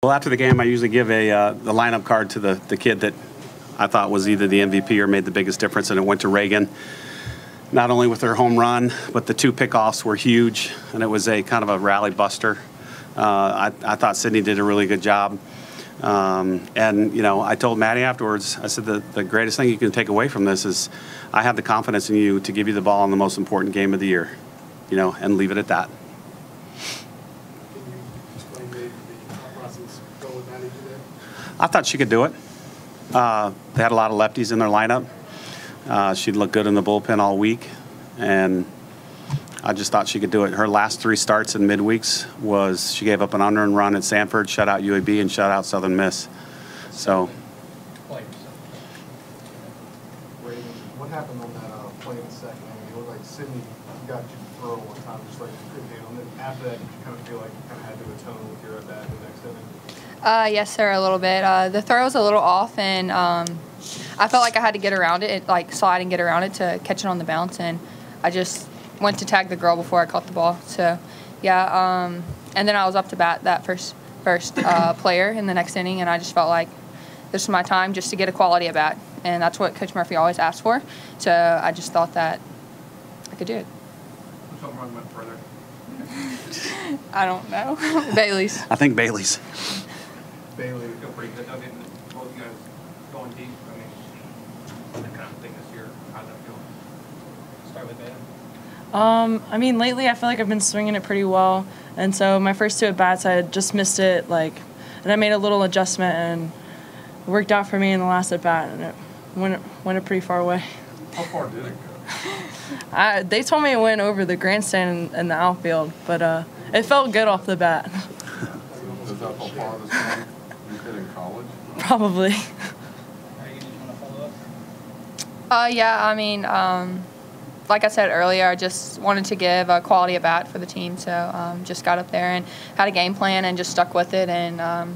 Well, after the game, I usually give the lineup card to the kid that I thought was either the MVP or made the biggest difference, and it went to Reagan. Not only with her home run, but the 2 pickoffs were huge, and it was a kind of a rally buster. I thought Sydney did a really good job. And, you know, I told Maddie afterwards, I said the greatest thing you can take away from this is I have the confidence in you to give you the ball in the most important game of the year, you know, and leave it at that. I thought she could do it. They had a lot of lefties in their lineup. She'd looked good in the bullpen all week, and I just thought she could do it. Her last 3 starts in midweeks was she gave up an unearned run at Sanford, shut out UAB, and shut out Southern Miss. So. What happened on that play in the second inning? It looked like Sydney got you to throw one time, just like you couldn't handle it. After that, did you kind of feel like you kind of had to atone with your at bat in the next inning? Yes, sir, a little bit. The throw was a little off, and I felt like I had to get around it, like slide and get around it to catch it on the bounce, and I just went to tag the girl before I caught the ball. So, yeah, and then I was up to bat that first player in the next inning, and I just felt like this was my time just to get a quality at bat, and that's what Coach Murphy always asked for. So I just thought that I could do it. Which home run went further? I don't know. Bailey's. I think Bailey's. Bailey, feel pretty good. I mean, both you guys going deep. I mean, that kind of thing this year. How does that feel? Start with Bailey. I mean, lately I feel like I've been swinging it pretty well, and so my first 2 at bats I had just missed it, and I made a little adjustment, and it worked out for me in the last at bat, and it went pretty far away. How far did it go? They told me it went over the grandstand in the outfield, but it felt good off the bat. Is that how far this time you did in college? Probably. Yeah, I mean, like I said earlier, I just wanted to give a quality at bat for the team, so just got up there and had a game plan and just stuck with it, and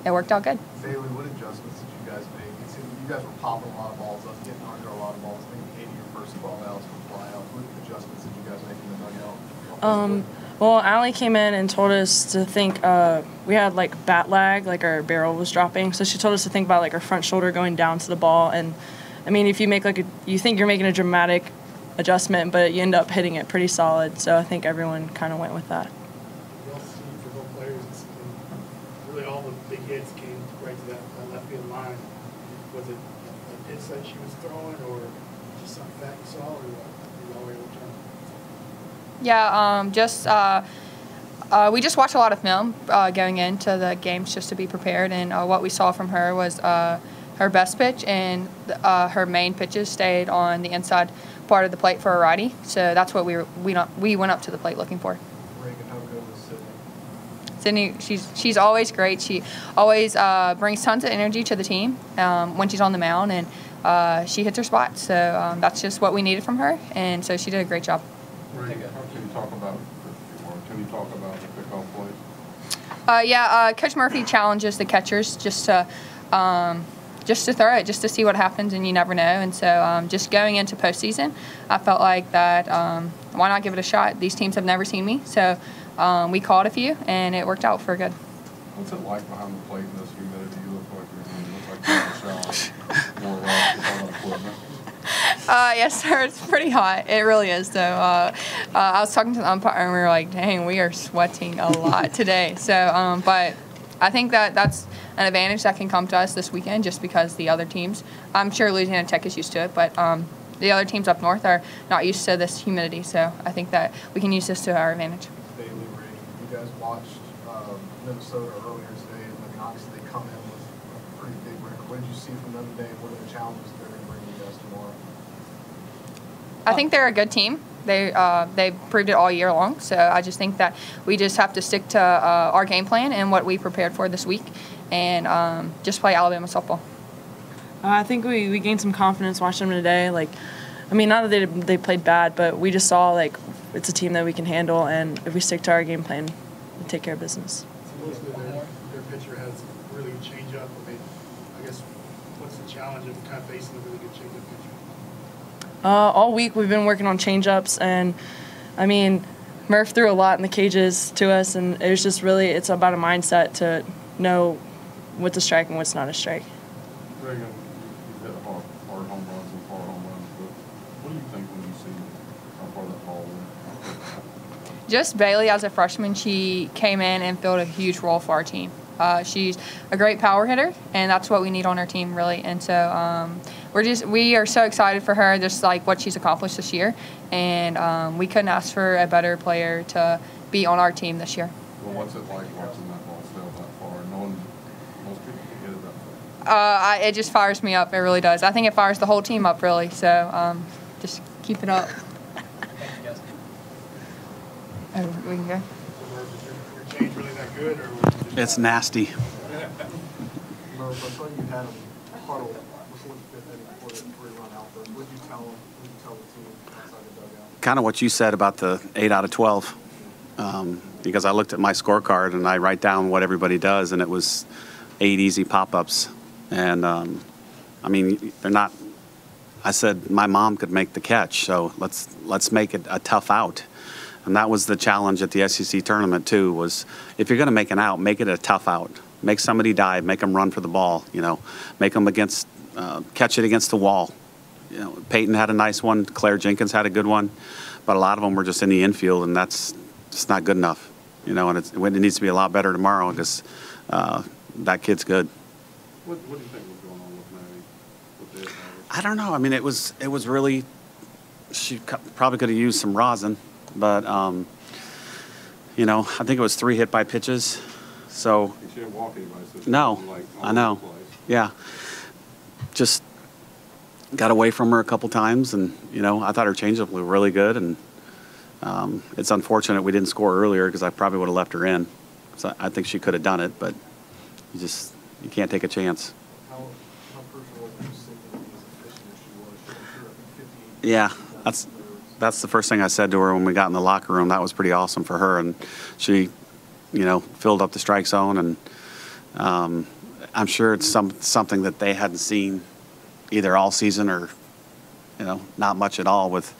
it worked out good. Bailey, what adjustments did you guys make? It seemed you guys were popping a lot of balls up, getting under a lot of balls. I think hitting your first ball outs would fly out. What adjustments did you guys make in the dugout? Well, Allie came in and told us to think, we had like bat lag, like our barrel was dropping. So she told us to think about like our front shoulder going down to the ball. And I mean, if you make you think you're making a dramatic adjustment, but you end up hitting it pretty solid. So I think everyone kind of went with that. You also see for both players, really all the big hits came right to that left field line. Was it a pitch that she was throwing, or just something that you saw, or you all were able to try? Yeah, we just watched a lot of film going into the games just to be prepared, and what we saw from her was her best pitch, and her main pitches stayed on the inside part of the plate for a righty. So that's what we went up to the plate looking for. Reagan, how good was Sydney? Sydney, she's always great. She always brings tons of energy to the team when she's on the mound, and she hits her spot. So that's just what we needed from her, and so she did a great job. Reagan, how can you talk about the pickoff plays? Yeah, Coach Murphy challenges the catchers just to throw it, just to see what happens, and you never know. And so just going into postseason, I felt like that why not give it a shot? These teams have never seen me, so we called a few, and it worked out for good. What's it like behind the plate in this humidity? You look like you're more rough with all that equipment. Yes, sir. It's pretty hot. It really is, though. I was talking to the umpire, and we were like, dang, we are sweating a lot today. So, but I think that's an advantage that can come to us this weekend just because the other teams, I'm sure Louisiana Tech is used to it, but the other teams up north are not used to this humidity. So I think that we can use this to our advantage. Bailey, Reagan, you guys watched Minnesota earlier today, and I mean, obviously they come in with a pretty big record. What did you see from them today, and what are the challenges they're going to bring you guys tomorrow? I think they're a good team. They proved it all year long. So I just think that we just have to stick to our game plan and what we prepared for this week, and just play Alabama softball. I think we gained some confidence watching them today. Like, I mean, not that they played bad, but we just saw like it's a team that we can handle, and if we stick to our game plan, we take care of business. Supposedly their pitcher has really good changeup. I mean, I guess what's the challenge of kind of facing a really good changeup pitcher? All week we've been working on change-ups, and I mean, Murph threw a lot in the cages to us, and it was just really, it's about a mindset to know what's a strike and what's not a strike. Reagan, you've hit hard home runs and far home runs, but what do you think when you see how far that ball went? Just Bailey, as a freshman, she came in and filled a huge role for our team. She's a great power hitter, and that's what we need on our team, really. And so we are so excited for her, just like what she's accomplished this year. And we couldn't ask for a better player to be on our team this year. Well, what's it like watching that ball sail that far, knowing most people can hit it that far? It just fires me up. It really does. I think it fires the whole team up, really. So just keep it up. Oh, we can go. Your change really that good, or was it just It's nasty. Murph, I saw you had him huddle before the fifth inning before he run out there. What did you tell him? What did you tell the team outside the dugout? Kind of what you said about the 8 out of 12. Because I looked at my scorecard and I write down what everybody does, and it was 8 easy pop-ups. And, I mean, they're not – I said my mom could make the catch, so let's make it a tough out. And that was the challenge at the SEC tournament, too, was if you're going to make an out, make it a tough out. Make somebody dive, make them run for the ball, you know. Make them catch it against the wall. You know, Peyton had a nice one. Claire Jenkins had a good one. But a lot of them were just in the infield, and that's just not good enough. You know, and it needs to be a lot better tomorrow because that kid's good. What do you think was going on with Maddie? I don't know. I mean, it was really – she probably could have used some rosin. But, you know, I think it was 3 hit by pitches. So She didn't walk anybody, so she no, wasn't, like, all I know. over the place. Yeah. Just got away from her a couple times, and, you know, I thought her changeup was really good. And it's unfortunate we didn't score earlier because I probably would have left her in. So I think she could have done it, but you can't take a chance. How crucial was it to see as efficient as she was? She threw, I think, 58. Yeah, that's the first thing I said to her when we got in the locker room. That was pretty awesome for her, and she, you know, filled up the strike zone, and I'm sure it's something that they hadn't seen either all season or, you know, not much at all with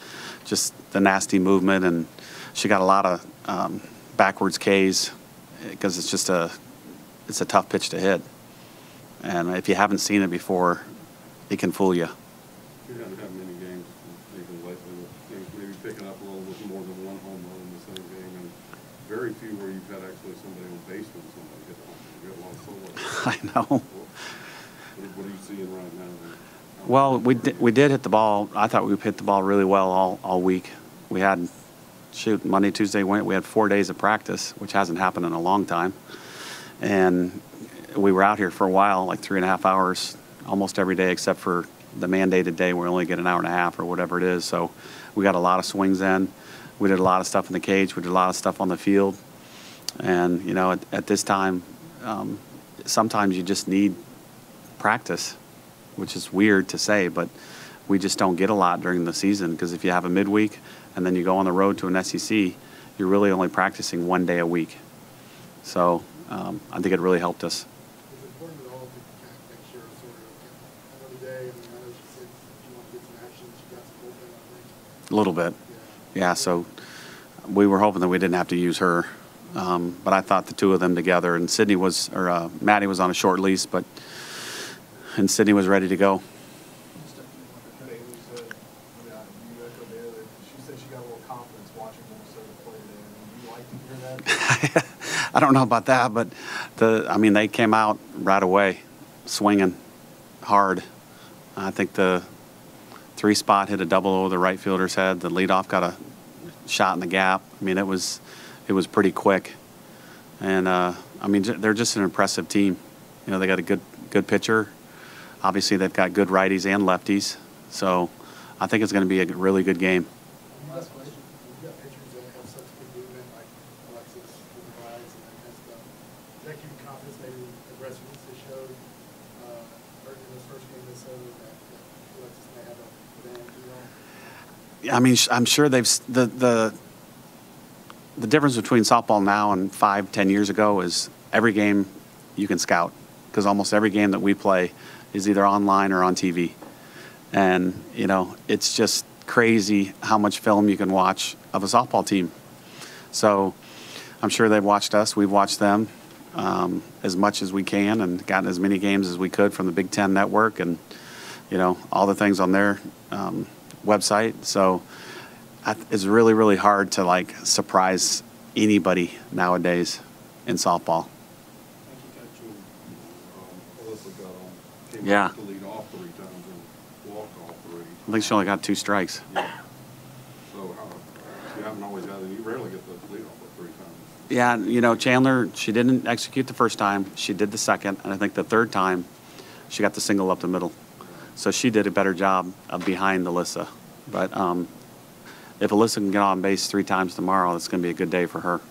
just the nasty movement, and she got a lot of backwards Ks because it's a tough pitch to hit, and if you haven't seen it before, it can fool you. She hasn't had many games even lately with things maybe picking up a little bit more than one home run in the same game, and very few where you've had actually somebody on base when somebody hit a home run. You got a lot of solo. I know. What are you seeing right now? Well, we did hit the ball. I thought we hit the ball really well all week. We had, Monday, Tuesday, Wednesday, we had 4 days of practice, which hasn't happened in a long time. And we were out here for a while, like 3.5 hours, almost every day except for the mandated day where we only get an hour and a half or whatever it is. So we got a lot of swings in. We did a lot of stuff in the cage. We did a lot of stuff on the field. And, you know, at this time, sometimes you just need practice, which is weird to say, but we just don't get a lot during the season because if you have a midweek and then you go on the road to an SEC, you're really only practicing 1 day a week. So I think it really helped us. It's important at all to kind of make sure sort of another day. I mean, I know she said she wanted to get some action. She got some bullpen, I think. A little bit. Yeah, so we were hoping that we didn't have to use her. But I thought the two of them together, and Maddie was on a short lease, and Sydney was ready to go. Bailey said, you echo Bailey, she said she got a little confidence watching Minnesota play today. I mean, do you like to hear that? I don't know about that, but they came out right away, swinging hard. I think the 3 spot hit a double over the right fielder's head. The leadoff got a shot in the gap. I mean, it was pretty quick, and they're just an impressive team. You know, they got a good pitcher. Obviously, they've got good righties and lefties, so I think it's going to be a really good game. Last question. You've got pitchers that have such good movement, like Alexis, with the rise and that kind of stuff. Does that give you confidence, maybe the aggressiveness they showed in this first game of Minnesota, that Alexis may have a advantage, you know? Yeah, I mean, I'm sure the difference between softball now and 5-10 years ago is every game you can scout because almost every game that we play is either online or on TV. And, you know, it's just crazy how much film you can watch of a softball team. So I'm sure they've watched us. We've watched them. as much as we can and gotten as many games as we could from the Big Ten Network and, you know, all the things on their website. So it's really, really hard to, like, surprise anybody nowadays in softball. Yeah. To lead off 3 times and walk all 3. I think she only got 2 strikes. Yeah. So you haven't always had, you rarely get the lead off with 3 times. Yeah, you know, Chandler, she didn't execute the first time. She did the second, and I think the third time she got the single up the middle. So she did a better job of behind Alyssa. But if Alyssa can get on base 3 times tomorrow, it's going to be a good day for her.